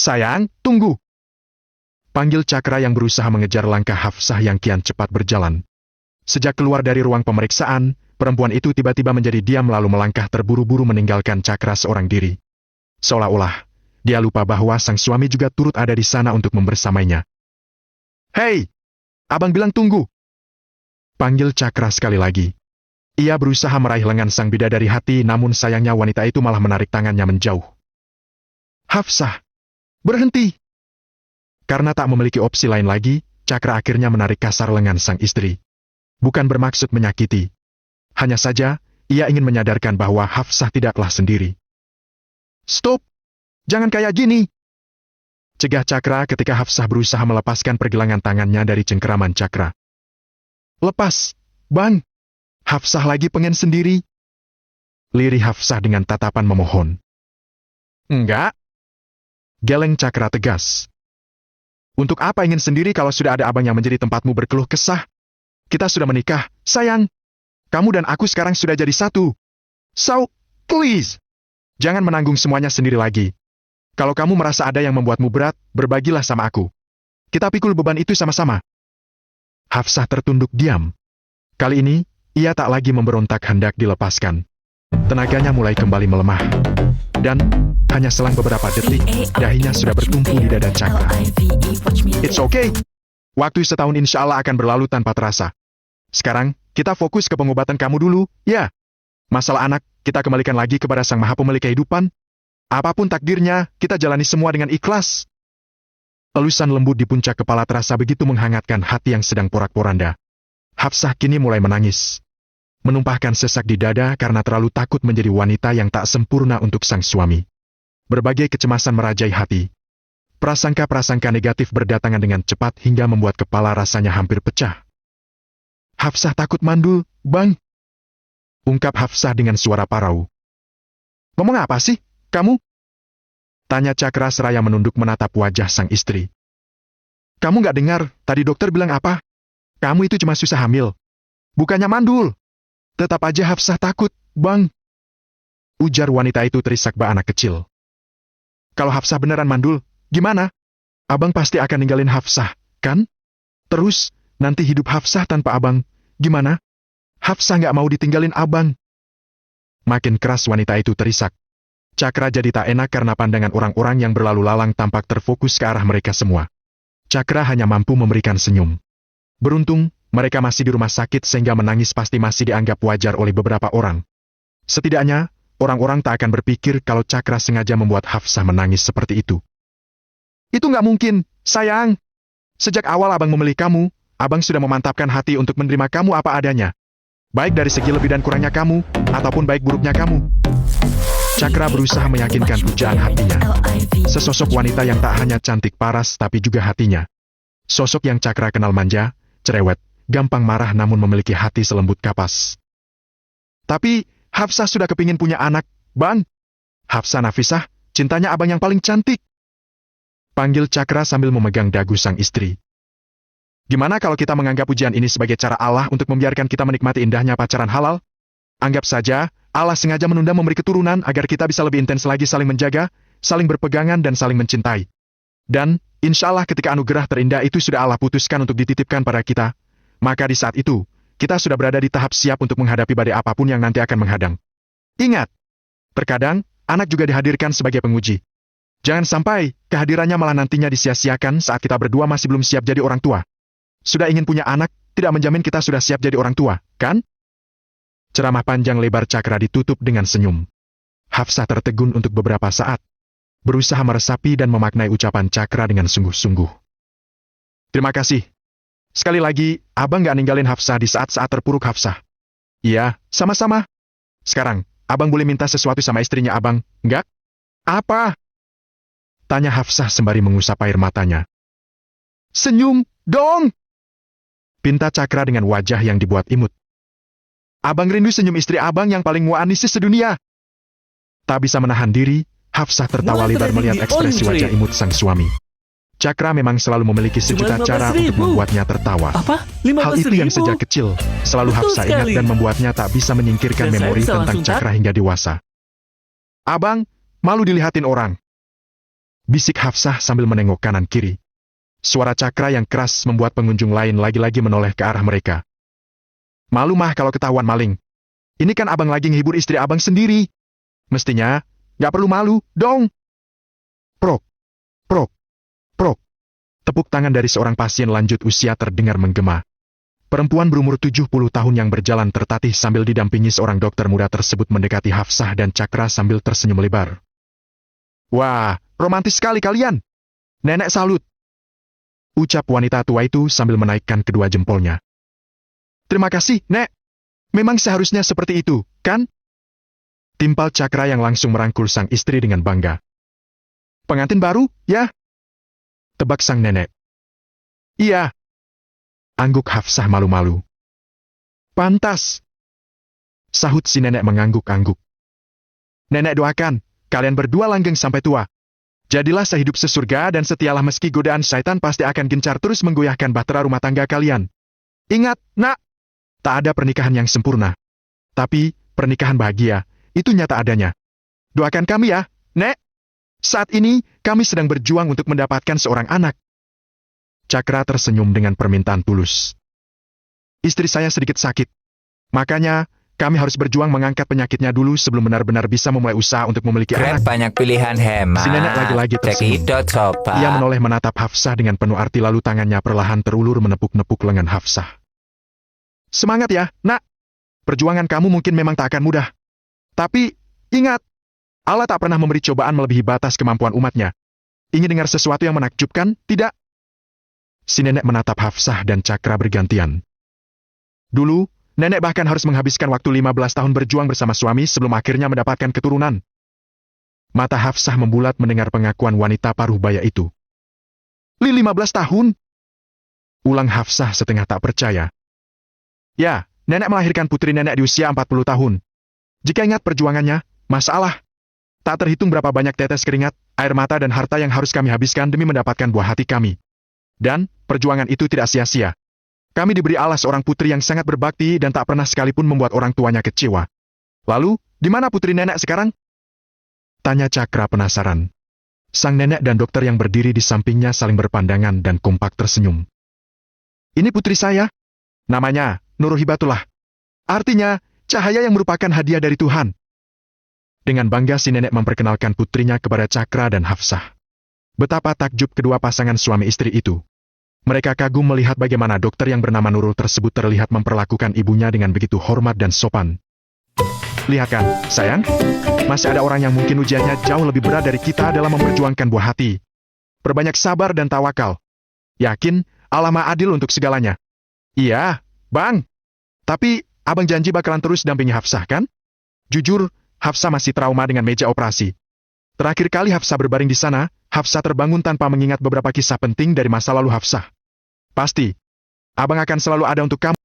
Sayang, tunggu. Panggil Cakra yang berusaha mengejar langkah Hafsah yang kian cepat berjalan. Sejak keluar dari ruang pemeriksaan, perempuan itu tiba-tiba menjadi diam lalu melangkah terburu-buru meninggalkan Cakra seorang diri. Seolah-olah, dia lupa bahwa sang suami juga turut ada di sana untuk membersamainya. Hei! Abang bilang tunggu! Panggil Cakra sekali lagi. Ia berusaha meraih lengan sang bidadari hati, namun sayangnya wanita itu malah menarik tangannya menjauh. Hafsah! Berhenti! Karena tak memiliki opsi lain lagi, Cakra akhirnya menarik kasar lengan sang istri. Bukan bermaksud menyakiti. Hanya saja, ia ingin menyadarkan bahwa Hafsah tidaklah sendiri. Stop! Jangan kayak gini! Cegah Cakra ketika Hafsah berusaha melepaskan pergelangan tangannya dari cengkeraman Cakra. Lepas, Bang! Hafsah lagi pengen sendiri. Lirih Hafsah dengan tatapan memohon. Enggak! Geleng Cakra tegas. Untuk apa ingin sendiri kalau sudah ada abang yang menjadi tempatmu berkeluh kesah? Kita sudah menikah, sayang. Kamu dan aku sekarang sudah jadi satu. So, please! Jangan menanggung semuanya sendiri lagi. Kalau kamu merasa ada yang membuatmu berat, berbagilah sama aku. Kita pikul beban itu sama-sama. Hafsah tertunduk diam. Kali ini, ia tak lagi memberontak hendak dilepaskan. Tenaganya mulai kembali melemah. Dan, hanya selang beberapa detik, dahinya sudah bertumpu di dada Cakra. It's okay. Waktu setahun insya Allah akan berlalu tanpa terasa. Sekarang, kita fokus ke pengobatan kamu dulu, ya. Masalah anak, kita kembalikan lagi kepada Sang Maha Pemilik kehidupan. Apapun takdirnya, kita jalani semua dengan ikhlas. Elusan lembut di puncak kepala terasa begitu menghangatkan hati yang sedang porak-poranda. Hafsah kini mulai menangis. Menumpahkan sesak di dada karena terlalu takut menjadi wanita yang tak sempurna untuk sang suami. Berbagai kecemasan merajai hati. Prasangka-prasangka negatif berdatangan dengan cepat hingga membuat kepala rasanya hampir pecah. Hafsah takut mandul, Bang. Ungkap Hafsah dengan suara parau. Ngomong apa sih, kamu? Tanya Cakra seraya menunduk menatap wajah sang istri. Kamu gak dengar, tadi dokter bilang apa? Kamu itu cuma susah hamil. Bukannya mandul. Tetap aja Hafsah takut, Bang. Ujar wanita itu terisak bak anak kecil. Kalau Hafsah beneran mandul, gimana? Abang pasti akan ninggalin Hafsah, kan? Terus, nanti hidup Hafsah tanpa abang, gimana? Hafsah gak mau ditinggalin abang. Makin keras wanita itu terisak. Cakra jadi tak enak karena pandangan orang-orang yang berlalu lalang tampak terfokus ke arah mereka semua. Cakra hanya mampu memberikan senyum. Beruntung, mereka masih di rumah sakit sehingga menangis pasti masih dianggap wajar oleh beberapa orang. Setidaknya, orang-orang tak akan berpikir kalau Cakra sengaja membuat Hafsah menangis seperti itu. Itu nggak mungkin, sayang. Sejak awal abang memilih kamu, abang sudah memantapkan hati untuk menerima kamu apa adanya. Baik dari segi lebih dan kurangnya kamu, ataupun baik buruknya kamu. Cakra berusaha meyakinkan pujaan hatinya. Sesosok wanita yang tak hanya cantik paras tapi juga hatinya. Sosok yang Cakra kenal manja, cerewet, gampang marah namun memiliki hati selembut kapas. Tapi, Hafsah sudah kepingin punya anak, Bang. Hafsah Nafisah, cintanya abang yang paling cantik. Panggil Cakra sambil memegang dagu sang istri. Gimana kalau kita menganggap ujian ini sebagai cara Allah untuk membiarkan kita menikmati indahnya pacaran halal? Anggap saja, Allah sengaja menunda memberi keturunan agar kita bisa lebih intens lagi saling menjaga, saling berpegangan dan saling mencintai. Dan, insya Allah ketika anugerah terindah itu sudah Allah putuskan untuk dititipkan pada kita, maka di saat itu, kita sudah berada di tahap siap untuk menghadapi badai apapun yang nanti akan menghadang. Ingat, terkadang, anak juga dihadirkan sebagai penguji. Jangan sampai, kehadirannya malah nantinya disia-siakan saat kita berdua masih belum siap jadi orang tua. Sudah ingin punya anak, tidak menjamin kita sudah siap jadi orang tua, kan? Ceramah panjang lebar Cakra ditutup dengan senyum. Hafsah tertegun untuk beberapa saat. Berusaha meresapi dan memaknai ucapan Cakra dengan sungguh-sungguh. Terima kasih. Sekali lagi, abang gak ninggalin Hafsah di saat-saat terpuruk Hafsah. Iya, sama-sama. Sekarang, abang boleh minta sesuatu sama istrinya abang, enggak? Apa? Tanya Hafsah sembari mengusap air matanya. Senyum, dong! Pinta Cakra dengan wajah yang dibuat imut. Abang rindu senyum istri abang yang paling muanis sedunia. Tak bisa menahan diri, Hafsah tertawa lebar melihat ekspresi wajah imut sang suami. Cakra memang selalu memiliki sejuta cara untuk membuatnya tertawa. Apa? Hal itu yang 15.000? sejak kecil, selalu Betul Hafsah ingat sekali. dan membuatnya tak bisa menyingkirkan Dan saya memori bisa tentang langsung Cakra hingga dewasa. Abang, malu dilihatin orang. bisik Hafsah sambil menengok kanan kiri. Suara Cakra yang keras membuat pengunjung lain lagi-lagi menoleh ke arah mereka. Malu mah kalau ketahuan maling. Ini kan abang lagi nghibur istri abang sendiri. Mestinya, gak perlu malu, dong. Prok, prok, prok. Tepuk tangan dari seorang pasien lanjut usia terdengar menggema. Perempuan berumur 70 tahun yang berjalan tertatih sambil didampingi seorang dokter muda tersebut mendekati Hafsah dan Cakra sambil tersenyum lebar. Wah, romantis sekali kalian. Nenek salut. Ucap wanita tua itu sambil menaikkan kedua jempolnya. Terima kasih, Nek. Memang seharusnya seperti itu, kan? Timpal Cakra yang langsung merangkul sang istri dengan bangga. Pengantin baru, ya? Tebak sang nenek. Iya. Angguk Hafsah malu-malu. Pantas. Sahut si nenek mengangguk-angguk. Nenek doakan, kalian berdua langgeng sampai tua. Jadilah sehidup sesurga dan setialah meski godaan syaitan pasti akan gencar terus menggoyahkan bahtera rumah tangga kalian. Ingat, nak, tak ada pernikahan yang sempurna. Tapi, pernikahan bahagia, itu nyata adanya. Doakan kami ya, Nek. Saat ini, kami sedang berjuang untuk mendapatkan seorang anak. Cakra tersenyum dengan permintaan tulus. Istri saya sedikit sakit. Makanya, kami harus berjuang mengangkat penyakitnya dulu sebelum benar-benar bisa memulai usaha untuk memiliki Grab anak. banyak pilihan hemat. Si nenek lagi-lagi tersenyum. Cekidot Ia menoleh menatap Hafsah dengan penuh arti lalu tangannya perlahan terulur menepuk-nepuk lengan Hafsah. Semangat ya, nak. Perjuangan kamu mungkin memang tak akan mudah. Tapi, ingat, Allah tak pernah memberi cobaan melebihi batas kemampuan umatnya. Ingin dengar sesuatu yang menakjubkan, tidak? Si nenek menatap Hafsah dan Cakra bergantian. Dulu, nenek bahkan harus menghabiskan waktu 15 tahun berjuang bersama suami sebelum akhirnya mendapatkan keturunan. Mata Hafsah membulat mendengar pengakuan wanita paruh baya itu. 15 tahun? Ulang Hafsah setengah tak percaya. Ya, nenek melahirkan putri nenek di usia 40 tahun. Jika ingat perjuangannya, masalah. Tak terhitung berapa banyak tetes keringat, air mata dan harta yang harus kami habiskan demi mendapatkan buah hati kami. Dan, perjuangan itu tidak sia-sia. Kami diberi Allah seorang putri yang sangat berbakti dan tak pernah sekalipun membuat orang tuanya kecewa. Lalu, di mana putri nenek sekarang? Tanya Cakra penasaran. Sang nenek dan dokter yang berdiri di sampingnya saling berpandangan dan kompak tersenyum. Ini putri saya. Namanya, Nur Hibatullah. Artinya, cahaya yang merupakan hadiah dari Tuhan. Dengan bangga si nenek memperkenalkan putrinya kepada Cakra dan Hafsah. Betapa takjub kedua pasangan suami istri itu. Mereka kagum melihat bagaimana dokter yang bernama Nurul tersebut terlihat memperlakukan ibunya dengan begitu hormat dan sopan. Lihat kan, sayang, masih ada orang yang mungkin ujiannya jauh lebih berat dari kita dalam memperjuangkan buah hati. Perbanyak sabar dan tawakal. Yakin, Allah Maha Adil untuk segalanya. Iya, Bang. Tapi, abang janji bakalan terus dampingi Hafsah, kan? Jujur, Hafsah masih trauma dengan meja operasi. Terakhir kali Hafsah berbaring di sana, Hafsah terbangun tanpa mengingat beberapa kisah penting dari masa lalu Hafsah. Pasti, abang akan selalu ada untuk kamu.